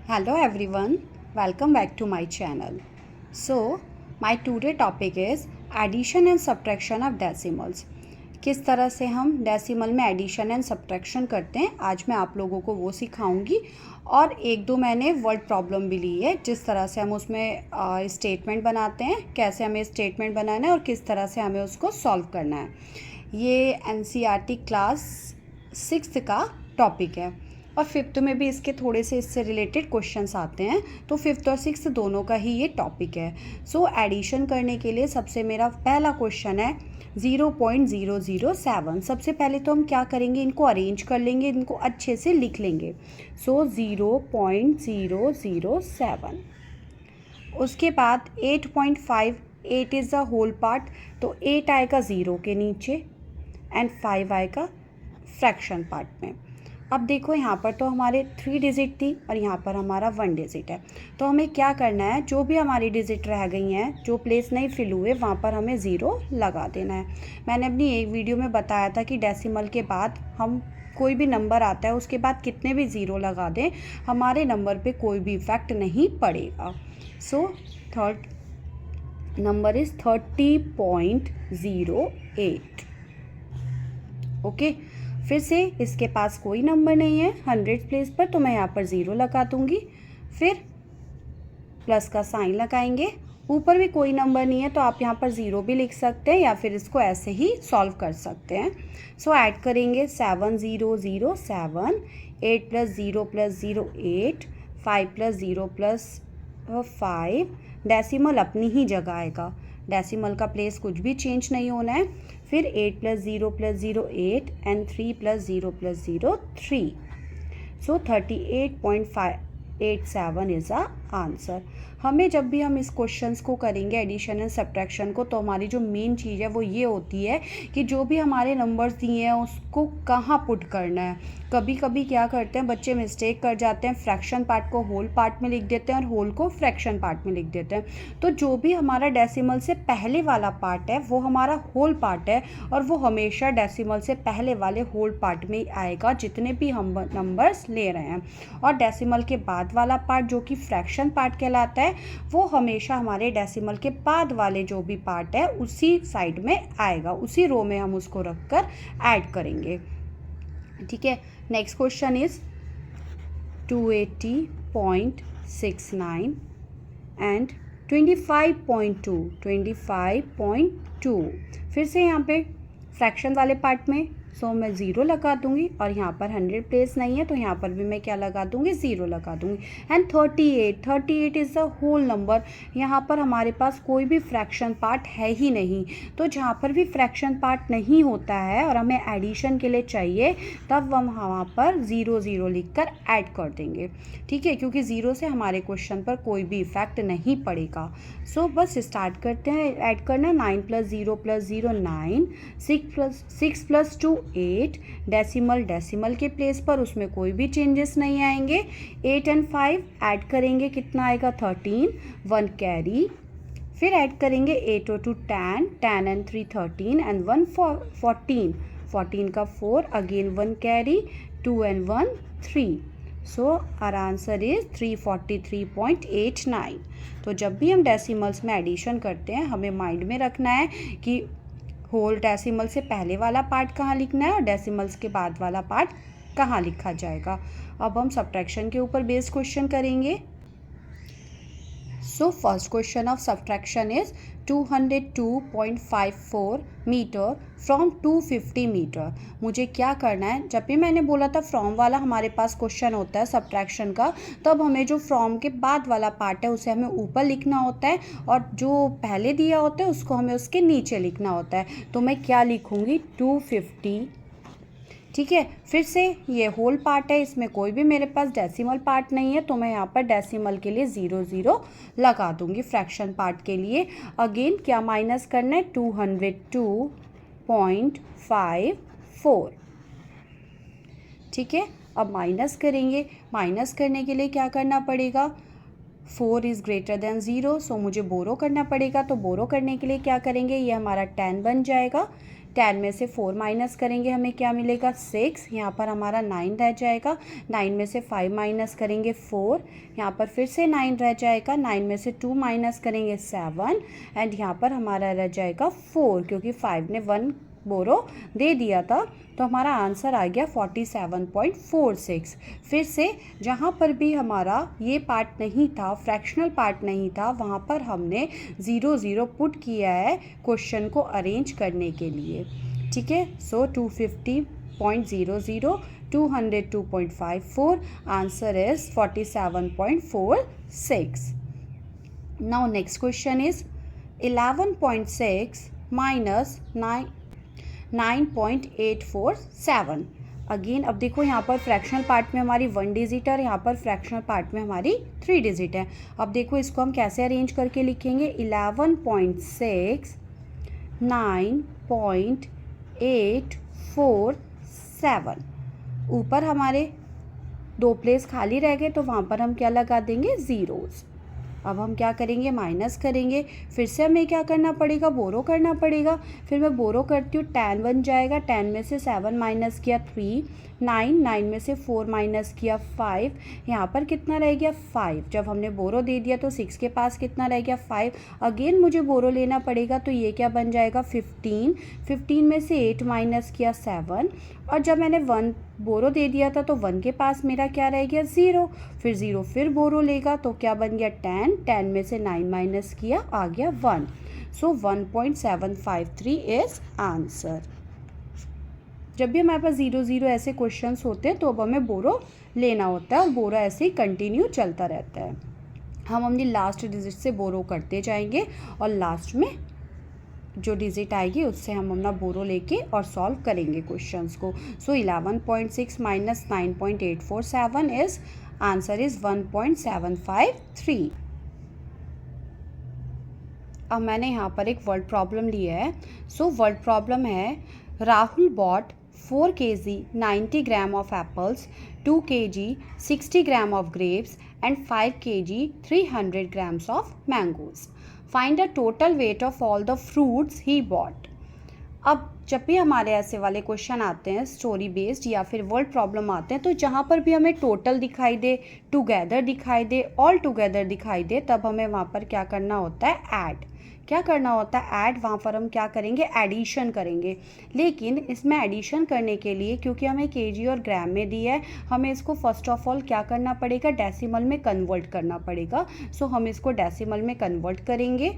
Hello everyone, welcome back to my channel. So, my today topic is addition and subtraction of decimals. किस तरह से हम decimal में addition and subtraction करते हैं, आज मैं आप लोगों को वो सिखाऊंगी। और एक दो मैंने वर्ड प्रॉब्लम भी ली है, जिस तरह से हम उसमें स्टेटमेंट बनाते हैं, कैसे हमें स्टेटमेंट बनाना है और किस तरह से हमें उसको सॉल्व करना है। ये एनसीईआरटी क्लास 6 का टॉपिक है और 5th में भी इसके थोड़े से इससे रिलेटेड क्वेश्चंस आते हैं, तो 5th और 6th दोनों का ही ये टॉपिक है। सो एडिशन करने के लिए सबसे मेरा पहला क्वेश्चन है 0.007। सबसे पहले तो हम क्या करेंगे, इनको अरेंज कर लेंगे, इनको अच्छे से लिख लेंगे। सो 0.007। उसके बाद 8.5, 8 इज़ द होल पार्ट, तो 8 आएगा 0 के नीचे एंड 5 आएगा फ्रैक्शन पार्ट में। अब देखो यहाँ पर तो हमारे 3 डिजिट थी और यहाँ पर हमारा 1 डिजिट है, तो हमें क्या करना है, जो भी हमारी डिजिट रह गई हैं, जो प्लेस नहीं फिल हुए, वहाँ पर हमें 0 लगा देना है। मैंने अपनी एक वीडियो में बताया था कि डेसिमल के बाद हम कोई भी नंबर आता है उसके बाद कितने भी 0 लगा दें, हमारे नंबर पे कोई भी इफेक्ट नहीं पड़ेगा। So third number is 30.08। Okay, फिर से इसके पास कोई नंबर नहीं है 100 प्लेस पर, तो मैं यहाँ पर 0 लगा दूँगी। फिर प्लस का साइन लगाएंगे, ऊपर भी कोई नंबर नहीं है तो आप यहाँ पर 0 भी लिख सकते हैं या फिर इसको ऐसे ही सॉल्व कर सकते हैं। सो ऐड करेंगे 7007, 8 + 0 + 0 8, 5 + 0 + 5। डेसिमल अपनी ही जगह आएगा, डेसिमल का प्लेस कुछ भी चेंज नहीं होना है। फिर 8 + 0 + 0 8 and 3 + 0 + 0 3। So 38.87 is a answer. हमें जब भी हम इस क्वेश्चंस को करेंगे एडिशन एंड सब्ट्रैक्शन को, तो हमारी जो मेन चीज़ है वो ये होती है कि जो भी हमारे नंबर्स दिए हैं उसको कहाँ पुट करना है। कभी कभी क्या करते हैं बच्चे, मिस्टेक कर जाते हैं, फ्रैक्शन पार्ट को होल पार्ट में लिख देते हैं और होल को फ्रैक्शन पार्ट में लिख देते हैं। तो जो भी हमारा डेसिमल से पहले वाला पार्ट है वो हमारा होल पार्ट है और वो हमेशा डेसिमल से पहले वाले होल पार्ट में ही आएगा जितने भी हम नंबर्स ले रहे हैं। और डेसिमल के बाद वाला पार्ट जो कि फ्रैक्शन पार्ट कहलाता है, वो हमेशा हमारे डेसिमल के बाद वाले जो भी पार्ट है उसी साइड में आएगा, उसी रो में हम उसको रखकर ऐड करेंगे। ठीक है, नेक्स्ट क्वेश्चन इज 280.69 एंड 25.2। फिर से यहाँ पे फ्रैक्शन वाले पार्ट में सो मैं 0 लगा दूंगी और यहाँ पर 100 प्लेस नहीं है तो यहाँ पर भी मैं क्या लगा दूंगी, 0 लगा दूंगी। And 38 is the whole number. यहाँ पर हमारे पास कोई भी फ्रैक्शन पार्ट है ही नहीं, तो जहाँ पर भी फ्रैक्शन पार्ट नहीं होता है और हमें एडिशन के लिए चाहिए, तब हम वहाँ पर 0 0 लिख कर ऐड कर देंगे। ठीक है, क्योंकि 0 से हमारे क्वेश्चन पर कोई भी इफेक्ट नहीं पड़ेगा। सो बस स्टार्ट करते हैं ऐड करना। 9 + 0 + 0 9, 6 + 2 8। डेसिमल के प्लेस पर उसमें कोई भी चेंजेस नहीं आएंगे। 8 एंड 5 ऐड करेंगे, कितना आएगा 13, 1 कैरी। फिर ऐड करेंगे 8 और 2 10, 10 एंड 3 13 एंड 1 14, 14 का 4 again 1 carry, 2 and 1 3। So our answer is 343.89। तो जब भी हम डेसिमल्स में एडिशन करते हैं हमें माइंड में रखना है कि होल डेसिमल से पहले वाला पार्ट कहाँ लिखना है और डेसिमल्स के बाद वाला पार्ट कहाँ लिखा जाएगा। अब हम सब्ट्रैक्शन के ऊपर बेस्ड क्वेश्चन करेंगे। So first question of subtraction is 202.54 metre from 250 metre. मुझे क्या करना है, जब भी मैंने बोला था फ्रॉम वाला हमारे पास क्वेश्चन होता है सब्ट्रैक्शन का, तब हमें जो फ्रॉम के बाद वाला पार्ट है उसे हमें ऊपर लिखना होता है और जो पहले दिया होता है उसको हमें उसके नीचे लिखना होता है। तो मैं क्या लिखूँगी, 250। ठीक है, फिर से ये होल पार्ट है, इसमें कोई भी मेरे पास डेसिमल पार्ट नहीं है, तो मैं यहाँ पर डेसिमल के लिए 0 0 लगा दूंगी। फ्रैक्शन पार्ट के लिए अगेन क्या माइनस करना है, 202.54। ठीक है, अब माइनस करेंगे। माइनस करने के लिए क्या करना पड़ेगा, 4 इज़ ग्रेटर देन 0, सो मुझे बोरो करना पड़ेगा। तो बोरो करने के लिए क्या करेंगे, ये हमारा 10 बन जाएगा। 10 में से 4 माइनस करेंगे हमें क्या मिलेगा 6, यहाँ पर हमारा 9 रह जाएगा, 9 में से 5 माइनस करेंगे 4, यहाँ पर फिर से 9 रह जाएगा, 9 में से 2 माइनस करेंगे 7 एंड यहाँ पर हमारा रह जाएगा 4, क्योंकि 5 ने 1 बोरो दे दिया था, तो हमारा आंसर आ गया 47.46। फिर से जहाँ पर भी हमारा ये पार्ट नहीं था, फ्रैक्शनल पार्ट नहीं था, वहाँ पर हमने 0 0 पुट किया है क्वेश्चन को अरेंज करने के लिए। ठीक है, सो 250.00, 202.54, answer is 47.46। Now next question is 11.6 minus 9.847। Again अब देखो यहाँ पर फ्रैक्शनल पार्ट में हमारी 1 डिजिट है और यहाँ पर फ्रैक्शनल पार्ट में हमारी 3 डिजिट है। अब देखो इसको हम कैसे अरेंज करके लिखेंगे, 11.6 9.847। ऊपर हमारे 2 प्लेस खाली रह गए, तो वहाँ पर हम क्या लगा देंगे, ज़ीरोज़। अब हम क्या करेंगे, माइनस करेंगे, फिर से हमें क्या करना पड़ेगा, बोरो करना पड़ेगा। फिर मैं बोरो करती हूँ, 10 बन जाएगा, 10 में से 7 माइनस किया 3, 9 में से 4 माइनस किया 5, यहाँ पर कितना रह गया 5। जब हमने बोरो दे दिया तो 6 के पास कितना रह गया 5, अगेन मुझे बोरो लेना पड़ेगा, तो ये क्या बन जाएगा 15, 15 में से 8 माइनस किया 7, और जब मैंने 1 बोरो दे दिया था तो 1 के पास मेरा क्या रह गया 0, फिर 0 फिर बोरो लेगा तो क्या बन गया 10, 10 में से 9 माइनस किया आ गया 1। सो 1.753 इज आंसर। जब भी हमारे पास 0 0 ऐसे क्वेश्चंस होते हैं तो अब हमें बोरो लेना होता है, और बोरो ऐसे ही कंटिन्यू चलता रहता है। हम अपनी लास्ट डिजिट से बोरो करते जाएंगे और लास्ट में जो डिजिट आएगी उससे हम अपना बोरो लेके और सॉल्व करेंगे क्वेश्चंस को। सो 11.6 माइनस 9.847 इज आंसर इज 1.753। अब मैंने यहाँ पर एक वर्ड प्रॉब्लम लिया है। सो वर्ड प्रॉब्लम है, Rahul bot 4 kg 90 gram of apples, 2 kg 60 gram of grapes and 5 kg 300 grams of mangoes. Find the total weight of all the fruits he bought. अब जब भी हमारे ऐसे वाले क्वेश्चन आते हैं स्टोरी बेस्ड या फिर वर्ड प्रॉब्लम आते हैं, तो जहाँ पर भी हमें टोटल दिखाई दे, टुगेदर दिखाई दे, ऑल टुगेदर दिखाई दे, तब हमें वहाँ पर क्या करना होता है, ऐड। क्या करना होता है, ऐड। वहाँ पर हम क्या करेंगे, एडिशन करेंगे। लेकिन इसमें एडिशन करने के लिए क्योंकि हमें केजी और ग्राम में दिया है, हमें इसको फर्स्ट ऑफ ऑल क्या करना पड़ेगा, डेसिमल में कन्वर्ट करना पड़ेगा। सो हम इसको डेसिमल में कन्वर्ट करेंगे।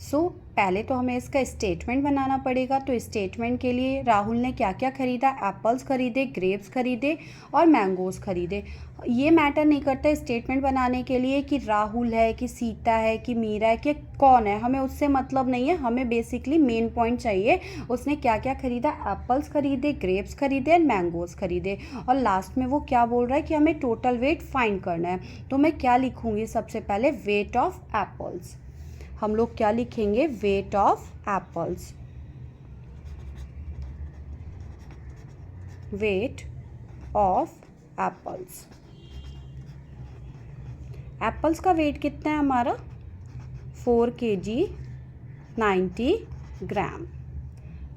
सो पहले तो हमें इसका स्टेटमेंट बनाना पड़ेगा। तो स्टेटमेंट के लिए राहुल ने क्या क्या खरीदा, एप्पल्स खरीदे, ग्रेप्स खरीदे और मैंगोज़ खरीदे। ये मैटर नहीं करता स्टेटमेंट बनाने के लिए कि राहुल है कि सीता है कि मीरा है कि कौन है, हमें उससे मतलब नहीं है। हमें बेसिकली मेन पॉइंट चाहिए, उसने क्या क्या खरीदा, एप्पल्स खरीदे, ग्रेप्स खरीदे एंड मैंगोज़ खरीदे। और लास्ट में वो क्या बोल रहा है कि हमें टोटल वेट फाइंड करना है। तो मैं क्या लिखूँगी, सबसे पहले वेट ऑफ एप्पल्स। हम लोग क्या लिखेंगे, weight of apples, weight of apples. Apples का वेट कितना है हमारा, 4 kg 90 ग्राम।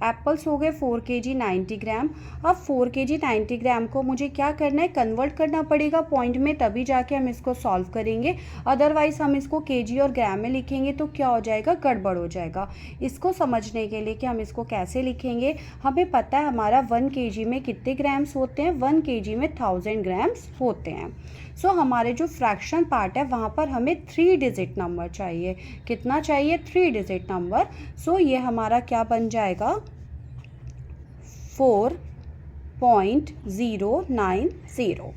एप्पल्स हो गए 4 kg 90 ग्राम। अब 4 kg 90 ग्राम को मुझे क्या करना है, कन्वर्ट करना पड़ेगा पॉइंट में, तभी जाके हम इसको सॉल्व करेंगे। अदरवाइज हम इसको केजी और ग्राम में लिखेंगे तो क्या हो जाएगा, गड़बड़ हो जाएगा। इसको समझने के लिए कि हम इसको कैसे लिखेंगे, हमें पता है हमारा 1 kg में कितने ग्राम्स होते हैं, 1 kg में 1000 ग्राम्स होते हैं। सो हमारे जो फ्रैक्शन पार्ट है वहाँ पर हमें 3 डिजिट नंबर चाहिए। कितना चाहिए, 3 डिजिट नंबर। सो ये हमारा क्या बन जाएगा, 4.090।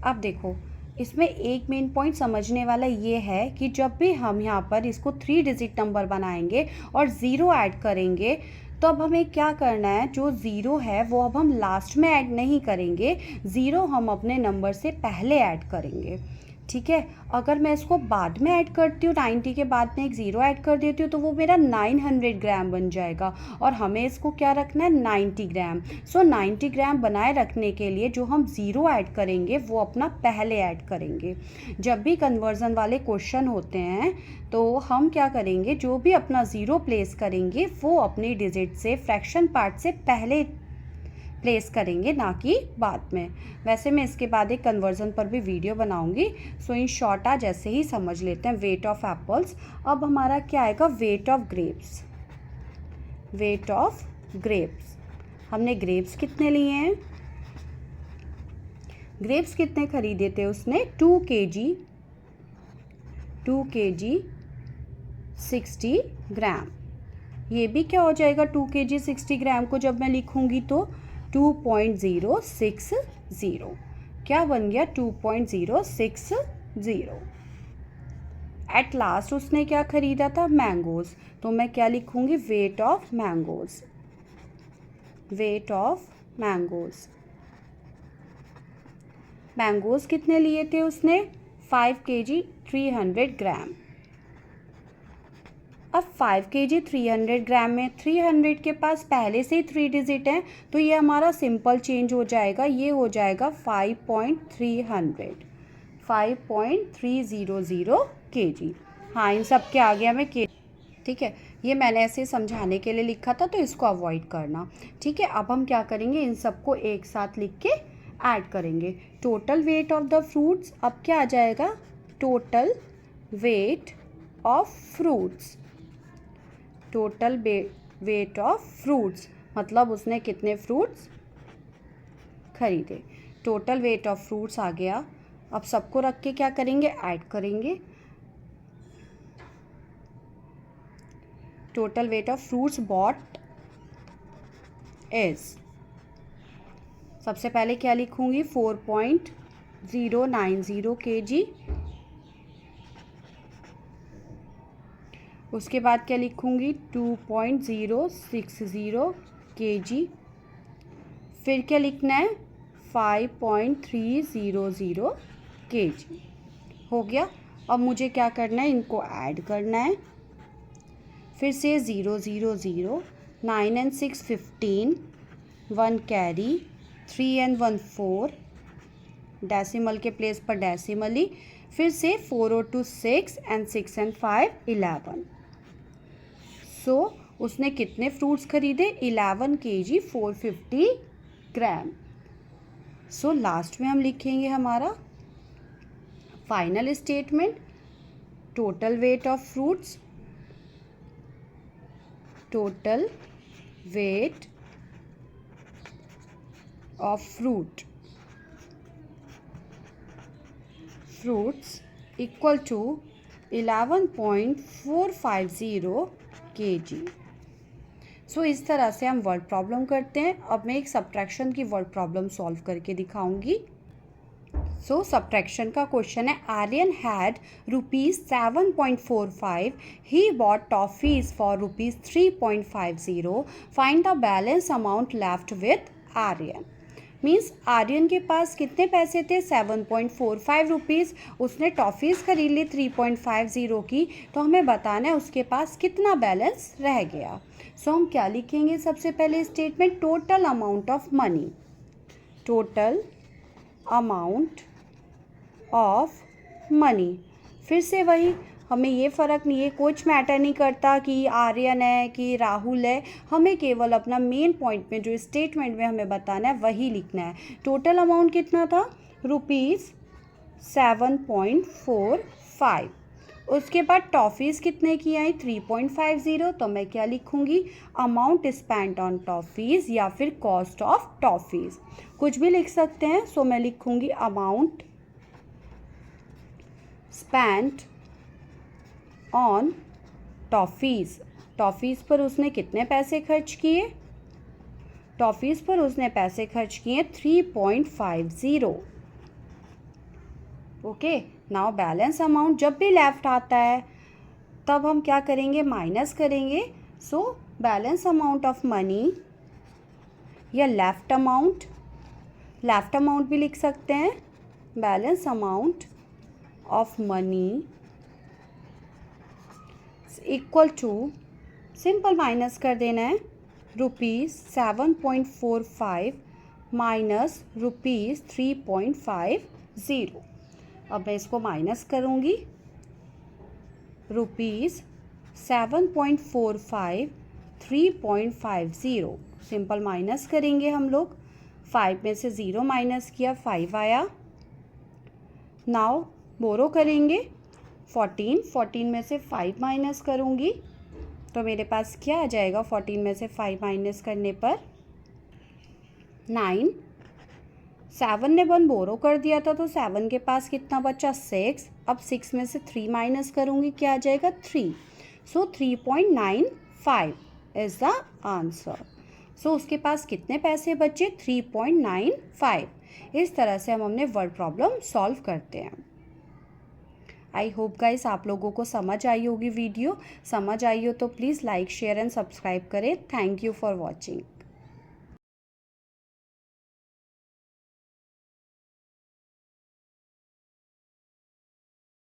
अब देखो इसमें एक मेन पॉइंट समझने वाला ये है कि जब भी हम यहाँ पर इसको 3 डिजिट नंबर बनाएंगे और 0 ऐड करेंगे, तो अब हमें क्या करना है, जो 0 है वो अब हम लास्ट में ऐड नहीं करेंगे, 0 हम अपने नंबर से पहले ऐड करेंगे। ठीक है। अगर मैं इसको बाद में ऐड करती हूँ, 90 के बाद में एक ज़ीरो ऐड कर देती हूँ, तो वो मेरा 900 ग्राम बन जाएगा और हमें इसको क्या रखना है 90 ग्राम। सो 90 ग्राम बनाए रखने के लिए जो हम ज़ीरो ऐड करेंगे वो अपना पहले ऐड करेंगे। जब भी कन्वर्ज़न वाले क्वेश्चन होते हैं तो हम क्या करेंगे, जो भी अपना ज़ीरो प्लेस करेंगे वो अपनी डिजिट से फ्रैक्शन पार्ट से पहले प्लेस करेंगे, ना कि बाद में। वैसे मैं इसके बाद एक कन्वर्ज़न पर भी वीडियो बनाऊंगी। सो इन शॉर्ट आज ऐसे ही समझ लेते हैं वेट ऑफ एप्पल्स। अब हमारा क्या आएगा, weight of grapes. Weight of grapes, हमने ग्रेप्स कितने लिए हैं, ग्रेप्स कितने खरीदे थे उसने 2 kg 60 ग्राम। ये भी क्या हो जाएगा 2 kg 60 ग्राम को जब मैं लिखूंगी तो 2.060, क्या बन गया 2.060। एट लास्ट उसने क्या खरीदा था, मैंगोज, तो मैं क्या लिखूंगी, weight of mangoes. Weight of mangoes, mangoes कितने लिए थे उसने 5 kg 300 ग्राम। अब 5 kg 300 ग्राम में 300 के पास पहले से ही 3 डिजिट हैं, तो ये हमारा सिंपल चेंज हो जाएगा, ये हो जाएगा 5.300 kg। हाँ, इन सब के आगे हमें के, ठीक है, ये मैंने ऐसे समझाने के लिए लिखा था तो इसको अवॉइड करना। ठीक है, अब हम क्या करेंगे, इन सबको एक साथ लिख के ऐड करेंगे। Total weight of the fruits, अब क्या आ जाएगा, total weight of fruits. Total weight of fruits मतलब उसने कितने फ्रूट्स खरीदे। टोटल वेट ऑफ फ्रूट्स आ गया। अब सबको रख के क्या करेंगे, ऐड करेंगे। Total weight of fruits bot is, सबसे पहले क्या लिखूंगी 4.090 kg। उसके बाद क्या लिखूंगी 2.060 kg। फिर क्या लिखना है 5.300 kg। हो गया। अब मुझे क्या करना है, इनको ऐड करना है। फिर से 0 0 0, 9 and 6 15, 1 कैरी, 3 and 1 4, डेसिमल के प्लेस पर डेसिमली। फिर से 4 और 2 6 and 6 and 5 11। सो उसने कितने फ्रूट्स खरीदे, 11 kg 450 ग्राम। सो लास्ट में हम लिखेंगे हमारा final statement, total weight of fruits, total weight of fruits equal to 11.450 kg। So इस तरह से हम वर्ड प्रॉब्लम करते हैं। अब मैं एक सब्ट्रैक्शन की वर्ड प्रॉब्लम सॉल्व करके दिखाऊंगी। सो सब्ट्रैक्शन का क्वेश्चन है, Aryan had ₹7.45, he bought toffees for ₹3.50, find the balance amount left with Aryan. Means Aryan के पास कितने पैसे थे 7.45 रुपीज़, उसने टॉफ़ीज़ खरीद ली 3.50 की, तो हमें बताना है उसके पास कितना बैलेंस रह गया। सो हम क्या लिखेंगे, सबसे पहले statement total amount of money, total amount of money. फिर से वही, हमें ये फ़र्क नहीं है, कुछ मैटर नहीं करता कि आर्यन है कि राहुल है, हमें केवल अपना मेन पॉइंट में जो स्टेटमेंट में हमें बताना है वही लिखना है। टोटल अमाउंट कितना था ₹7.45। उसके बाद टॉफ़ीज़ कितने की आई 3.50, तो मैं क्या लिखूँगी, अमाउंट स्पेंट ऑन टॉफ़ीज़ या फिर कॉस्ट ऑफ टॉफ़ीज़, कुछ भी लिख सकते हैं। सो मैं लिखूँगी amount spent on toffees. Toffees पर उसने कितने पैसे खर्च किए, टॉफ़ीज़ पर उसने पैसे खर्च किए 3.50। ओके, नाउ बैलेंस अमाउंट, जब भी लेफ्ट आता है तब हम क्या करेंगे, माइनस करेंगे। So balance amount of money या लेफ्ट अमाउंट भी लिख सकते हैं, balance amount of money equal to, simple minus कर देना है, ₹7.45 माइनस ₹3.50। अब मैं इसको माइनस करूँगी, ₹7.45 3.50, सिंपल माइनस करेंगे हम लोग। 5 में से 0 माइनस किया, 5 आया। नाउ बोरो करेंगे 14 में से 5 माइनस करूँगी तो मेरे पास क्या आ जाएगा, 14 में से 5 माइनस करने पर 9। 7 ने 1 बोरो कर दिया था तो 7 के पास कितना बचा, 6। अब 6 में से 3 माइनस करूँगी, क्या आ जाएगा, 3। सो 3.95 इज़ द आंसर। सो उसके पास कितने पैसे बचे, 3.95। इस तरह से हम अपने वर्ड प्रॉब्लम सॉल्व करते हैं। आई होप गाइस आप लोगों को समझ आई होगी वीडियो। समझ आई हो तो please like share and subscribe करें। Thank you for watching.